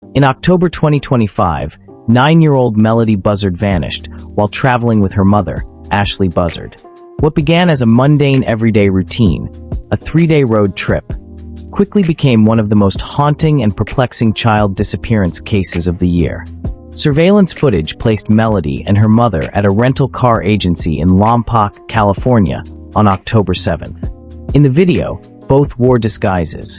In October 2025, 9-year-old Melodee Buzzard vanished while traveling with her mother, Ashlee Buzzard. What began as a mundane everyday routine, a 3-day road trip, quickly became one of the most haunting and perplexing child disappearance cases of the year. Surveillance footage placed Melodee and her mother at a rental car agency in Lompoc, California, on October 7th. In the video, both wore disguises,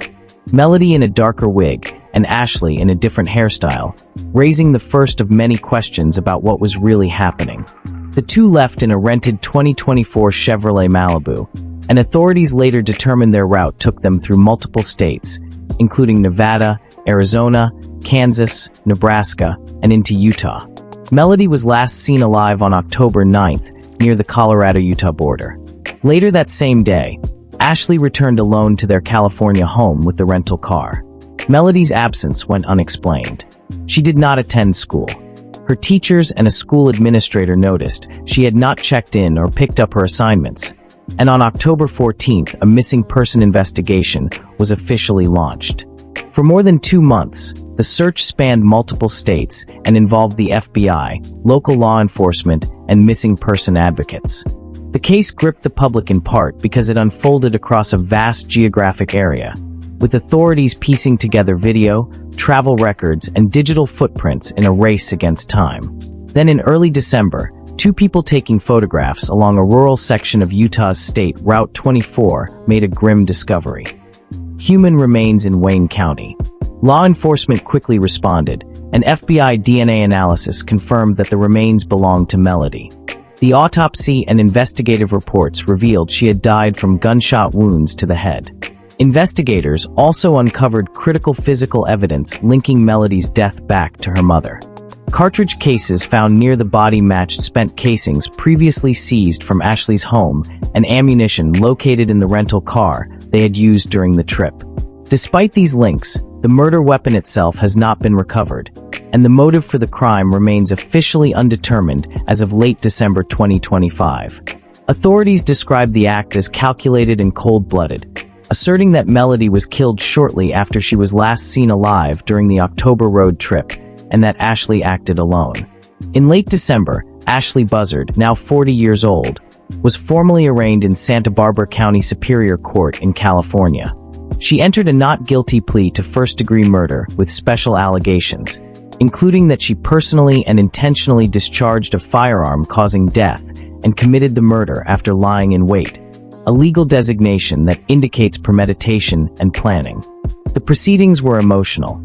Melodee in a darker wig and Ashlee in a different hairstyle, raising the first of many questions about what was really happening. The two left in a rented 2024 Chevrolet Malibu, and authorities later determined their route took them through multiple states, including Nevada, Arizona, Kansas, Nebraska, and into Utah. Melodee was last seen alive on October 9th near the Colorado-Utah border. Later that same day, Ashlee returned alone to their California home with the rental car. Melodee's absence went unexplained. She did not attend school. Her teachers and a school administrator noticed she had not checked in or picked up her assignments, and on October 14th, a missing person investigation was officially launched. For more than 2 months, the search spanned multiple states and involved the FBI, local law enforcement, and missing person advocates. The case gripped the public in part because it unfolded across a vast geographic area, with authorities piecing together video, travel records, and digital footprints in a race against time. Then in early December, 2 people taking photographs along a rural section of Utah's state Route 24 made a grim discovery. Human remains in Wayne County. Law enforcement quickly responded, and FBI DNA analysis confirmed that the remains belonged to Melodee. The autopsy and investigative reports revealed she had died from gunshot wounds to the head. Investigators also uncovered critical physical evidence linking Melodee's death back to her mother. Cartridge cases found near the body matched spent casings previously seized from Ashlee's home and ammunition located in the rental car they had used during the trip. Despite these links, the murder weapon itself has not been recovered, and the motive for the crime remains officially undetermined as of late December 2025. Authorities described the act as calculated and cold-blooded, asserting that Melodee was killed shortly after she was last seen alive during the October road trip, and that Ashlee acted alone. In late December, Ashlee Buzzard, now 40 years old, was formally arraigned in Santa Barbara County Superior Court in California. She entered a not guilty plea to first-degree murder with special allegations, including that she personally and intentionally discharged a firearm causing death and committed the murder after lying in wait, a legal designation that indicates premeditation and planning. The proceedings were emotional.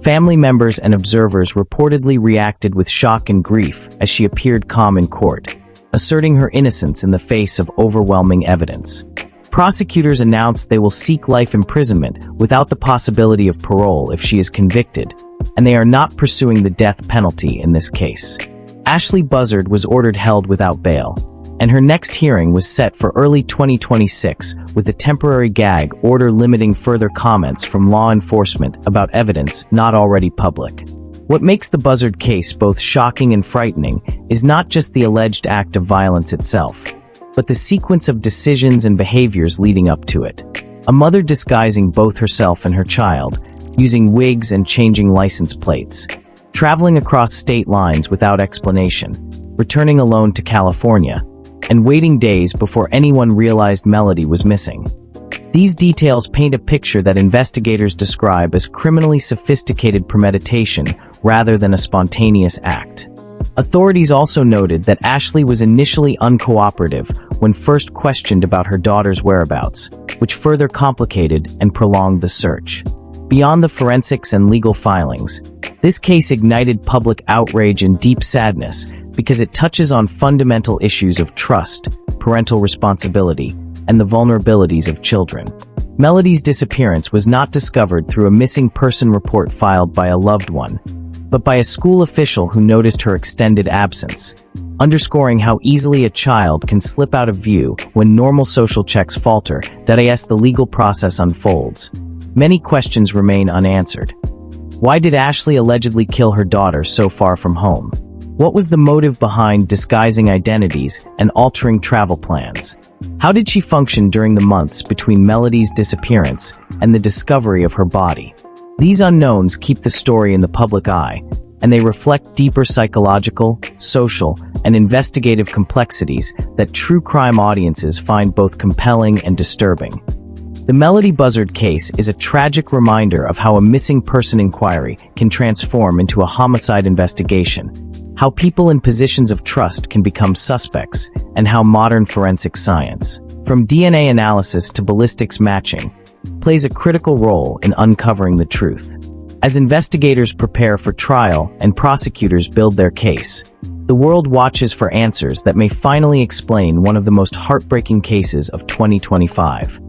Family members and observers reportedly reacted with shock and grief as she appeared calm in court, asserting her innocence in the face of overwhelming evidence. Prosecutors announced they will seek life imprisonment without the possibility of parole if she is convicted, and they are not pursuing the death penalty in this case. Ashlee Buzzard was ordered held without bail, and her next hearing was set for early 2026 with a temporary gag order limiting further comments from law enforcement about evidence not already public. What makes the Buzzard case both shocking and frightening is not just the alleged act of violence itself, but the sequence of decisions and behaviors leading up to it. A mother disguising both herself and her child, using wigs and changing license plates, traveling across state lines without explanation, returning alone to California, and waiting days before anyone realized Melodee was missing. These details paint a picture that investigators describe as criminally sophisticated premeditation rather than a spontaneous act. Authorities also noted that Ashlee was initially uncooperative when first questioned about her daughter's whereabouts, which further complicated and prolonged the search. Beyond the forensics and legal filings, this case ignited public outrage and deep sadness because it touches on fundamental issues of trust, parental responsibility, and the vulnerabilities of children. Melodee's disappearance was not discovered through a missing person report filed by a loved one, but by a school official who noticed her extended absence, underscoring how easily a child can slip out of view when normal social checks falter. As the legal process unfolds, many questions remain unanswered. Why did Ashlee allegedly kill her daughter so far from home? What was the motive behind disguising identities and altering travel plans? How did she function during the months between Melodee's disappearance and the discovery of her body? These unknowns keep the story in the public eye, and they reflect deeper psychological, social, and investigative complexities that true crime audiences find both compelling and disturbing. The Melodee Buzzard case is a tragic reminder of how a missing person inquiry can transform into a homicide investigation, how people in positions of trust can become suspects, and how modern forensic science, from DNA analysis to ballistics matching, plays a critical role in uncovering the truth. As investigators prepare for trial and prosecutors build their case, the world watches for answers that may finally explain one of the most heartbreaking cases of 2025.